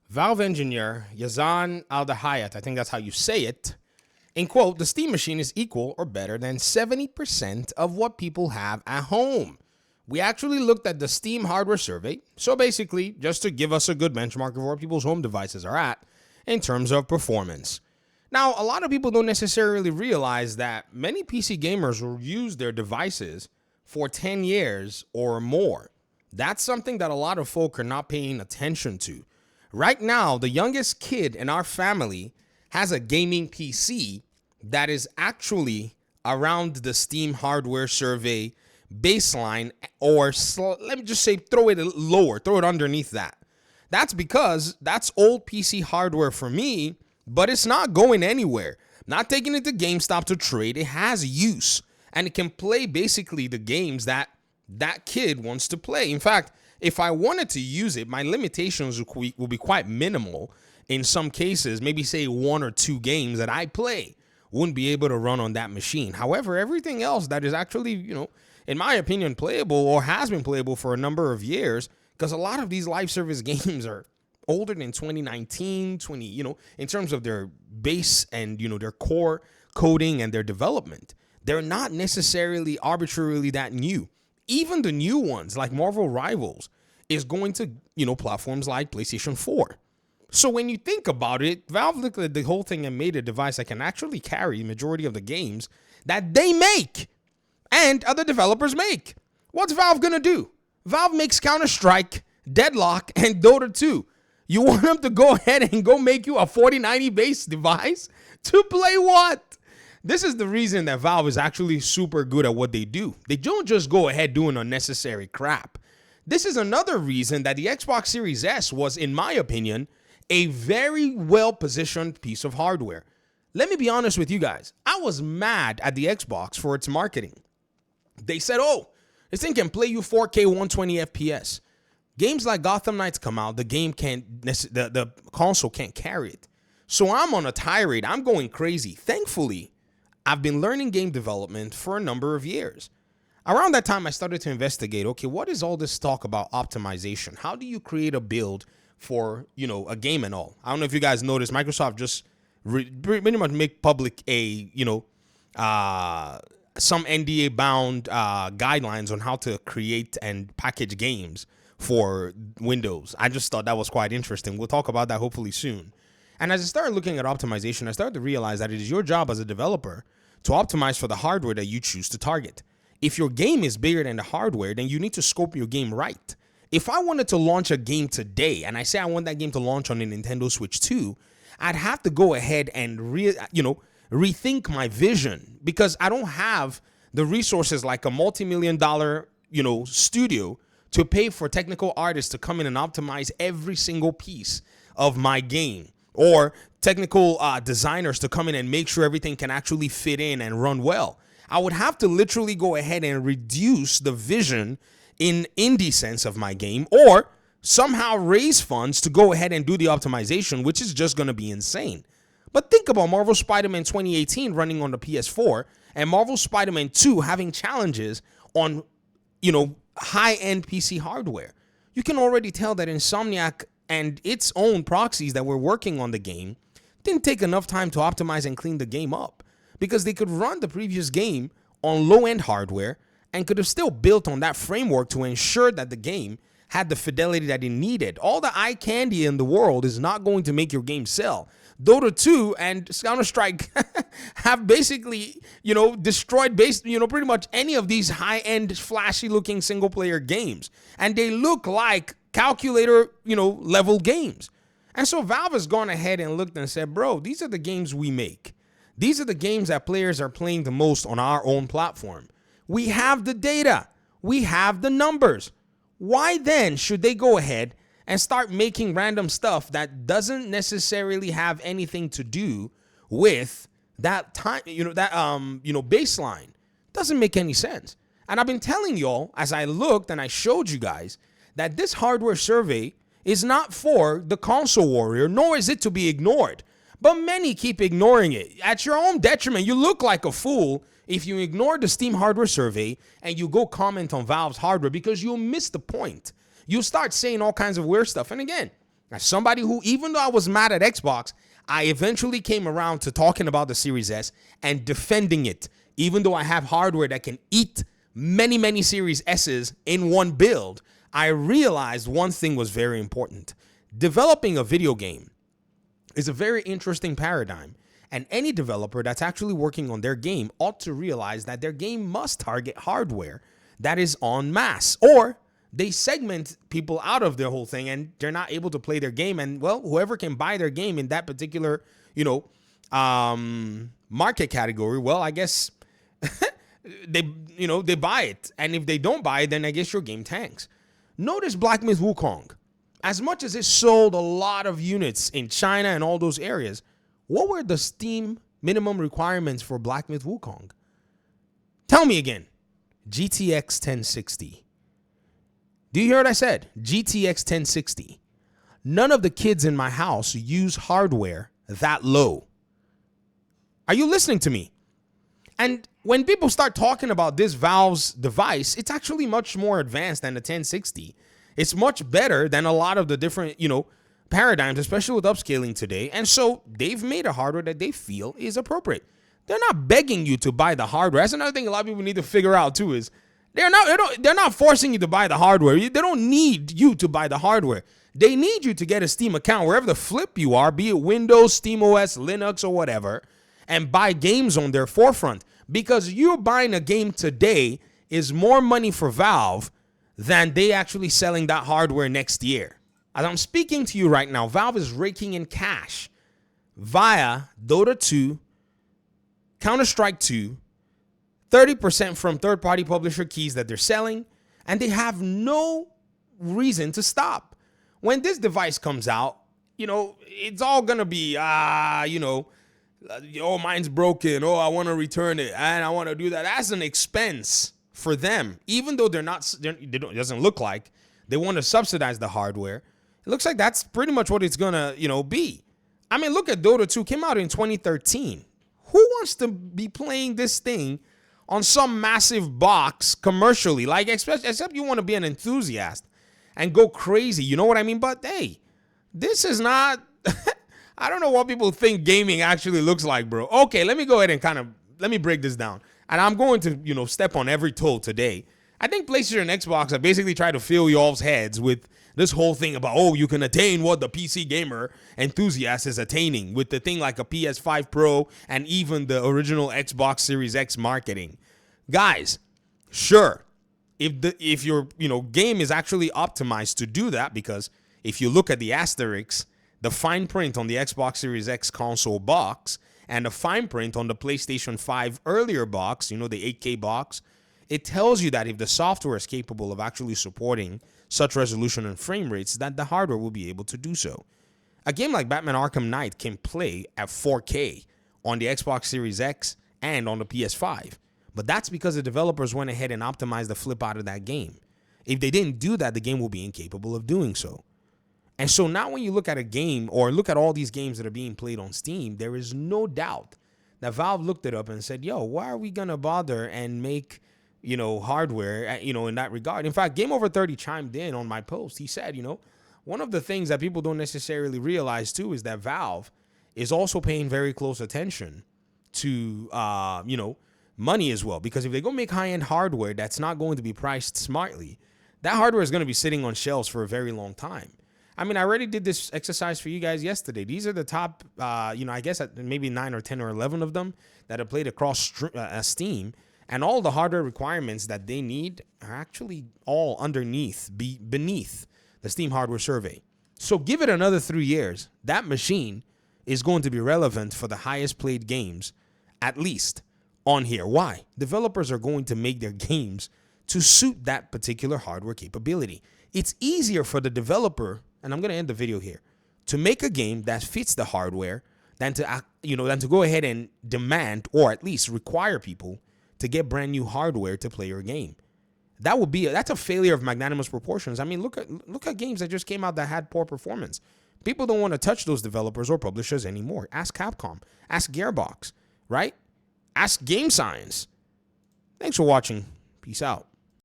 Valve engineer Yazan Al-Dahayat, I think that's how you say it, in quote, the Steam machine is equal or better than 70% of what people have at home. We actually looked at the Steam hardware survey, so basically just to give us a good benchmark of where people's home devices are at in terms of performance. Now, a lot of people don't necessarily realize that many PC gamers will use their devices for 10 years or more. That's something that a lot of folk are not paying attention to. Right now, the youngest kid in our family has a gaming PC that is actually around the Steam hardware survey baseline, or let me just say throw it lower, throw it underneath that. That's because that's old PC hardware for me, but it's not going anywhere. Not taking it to GameStop to trade. It has use, and it can play basically the games that that kid wants to play. In fact, if I wanted to use it, my limitations will be quite minimal. In some cases, maybe say 1 or 2 games that I play wouldn't be able to run on that machine. However, everything else that is actually, in my opinion, playable or has been playable for a number of years, because a lot of these live service games are older than 2019, in terms of their base and, their core coding and their development. They're not necessarily arbitrarily that new. Even the new ones like Marvel Rivals is going to, platforms like PlayStation 4. So when you think about it, Valve looked at the whole thing and made a device that can actually carry the majority of the games that they make and other developers make. What's Valve going to do? Valve makes Counter-Strike, Deadlock, and Dota 2. You want them to go ahead and go make you a 4090 base device to play what? This is the reason that Valve is actually super good at what they do. They don't just go ahead doing unnecessary crap. This is another reason that the Xbox Series S was, in my opinion, a very well-positioned piece of hardware. Let me be honest with you guys. I was mad at the Xbox for its marketing. They said, this thing can play you 4K 120 FPS. Games like Gotham Knights come out, the console can't carry it. So I'm on a tirade. I'm going crazy. Thankfully, I've been learning game development for a number of years. Around that time, I started to investigate, what is all this talk about optimization? How do you create a build for, a game and all? I don't know if you guys noticed, Microsoft just pretty much make public some NDA bound guidelines on how to create and package games for Windows. I just thought that was quite interesting. We'll talk about that hopefully soon. And as I started looking at optimization, I started to realize that it is your job as a developer to optimize for the hardware that you choose to target. If your game is bigger than the hardware, then you need to scope your game right. If I wanted to launch a game today, and I say I want that game to launch on a Nintendo Switch 2, I'd have to go ahead and rethink my vision, because I don't have the resources like a multi-million-dollar, studio to pay for technical artists to come in and optimize every single piece of my game, or technical designers to come in and make sure everything can actually fit in and run well. I would have to literally go ahead and reduce the vision in indie sense of my game, or somehow raise funds to go ahead and do the optimization, which is just going to be insane. But think about Marvel Spider-Man 2018 running on the PS4 and Marvel Spider-Man 2 having challenges on, high-end PC hardware. You can already tell that Insomniac and its own proxies that were working on the game didn't take enough time to optimize and clean the game up, because they could run the previous game on low-end hardware and could have still built on that framework to ensure that the game had the fidelity that it needed. All the eye candy in the world is not going to make your game sell. Dota 2 and Counter-Strike have basically, destroyed pretty much any of these high-end, flashy-looking single-player games. And they look like calculator, level games. And so Valve has gone ahead and looked and said, bro, these are the games we make. These are the games that players are playing the most on our own platform. We have the data. We have the numbers. Why then should they go ahead and start making random stuff that doesn't necessarily have anything to do with that time, baseline? Doesn't make any sense. And I've been telling y'all, as I looked and I showed you guys, that this hardware survey is not for the console warrior, nor is it to be ignored. But many keep ignoring it. At your own detriment, you look like a fool if you ignore the Steam hardware survey and you go comment on Valve's hardware, because you'll miss the point. You'll start saying all kinds of weird stuff. And again, As somebody who, even though I was mad at Xbox, I eventually came around to talking about the Series S and defending it, even though I have hardware that can eat many, many Series S's in one build. I realized one thing was very important. Developing a video game is a very interesting paradigm, and any developer that's actually working on their game ought to realize that their game must target hardware that is en masse, or they segment people out of their whole thing and they're not able to play their game. And well, whoever can buy their game in that particular, market category, well, I guess they buy it. And if they don't buy it, then I guess your game tanks. Notice Black Myth Wukong. As much as it sold a lot of units in China and all those areas, what were the Steam minimum requirements for Black Myth Wukong? Tell me again. GTX 1060. Do you hear what I said? GTX 1060. None of the kids in my house use hardware that low. Are you listening to me? And when people start talking about this Valve's device, it's actually much more advanced than the 1060. It's much better than a lot of the different, paradigms, especially with upscaling today. And so they've made a hardware that they feel is appropriate. They're not begging you to buy the hardware. That's another thing a lot of people need to figure out too is they're not forcing you to buy the hardware. They don't need you to buy the hardware. They need you to get a Steam account wherever the flip you are, be it Windows, SteamOS, Linux, or whatever, and buy games on their forefront. Because you buying a game today is more money for Valve than they actually selling that hardware next year. As I'm speaking to you right now, Valve is raking in cash via Dota 2, Counter-Strike 2, 30% from third-party publisher keys that they're selling, and they have no reason to stop. When this device comes out, it's all going to be, oh, mine's broken. Oh, I want to return it, and I want to do that. That's an expense for them, even though it doesn't look like they want to subsidize the hardware. It looks like that's pretty much what it's going to, be. I mean, look at Dota 2, came out in 2013. Who wants to be playing this thing on some massive box commercially, except you want to be an enthusiast and go crazy, you know what I mean? But hey, this is not, I don't know what people think gaming actually looks like, bro. Okay, let me go ahead and let me break this down. And I'm going to, step on every toe today. I think PlayStation and Xbox have basically tried to fill y'all's heads with this whole thing about, oh, you can attain what the PC gamer enthusiast is attaining with the thing like a PS5 Pro and even the original Xbox Series X marketing. Guys, sure, if your game is actually optimized to do that, because if you look at the asterisks, the fine print on the Xbox Series X console box and the fine print on the PlayStation 5 earlier box, the 8K box, it tells you that if the software is capable of actually supporting such resolution and frame rates, that the hardware will be able to do so. A game like Batman Arkham Knight can play at 4K on the Xbox Series X and on the PS5. But that's because the developers went ahead and optimized the flip out of that game. If they didn't do that, the game will be incapable of doing so. And so now when you look at a game or look at all these games that are being played on Steam, there is no doubt that Valve looked it up and said, yo, why are we going to bother and make hardware, in that regard? In fact, Game Over 30 chimed in on my post. He said, one of the things that people don't necessarily realize too is that Valve is also paying very close attention to, money as well. Because if they go make high-end hardware that's not going to be priced smartly, that hardware is going to be sitting on shelves for a very long time. I mean, I already did this exercise for you guys yesterday. These are the top, I guess maybe 9 or 10 or 11 of them that have played across Steam. And all the hardware requirements that they need are actually all beneath the Steam hardware survey. So give it another 3 years. That machine is going to be relevant for the highest played games, at least on here. Why? Developers are going to make their games to suit that particular hardware capability. It's easier for the developer, and I'm going to end the video here, to make a game that fits the hardware than to go ahead and demand or at least require people to get brand new hardware to play your game. That's a failure of magnanimous proportions. I mean, look at games that just came out that had poor performance. People don't want to touch those developers or publishers anymore. Ask Capcom, ask Gearbox, right? Ask Game Science. Thanks for watching. Peace out.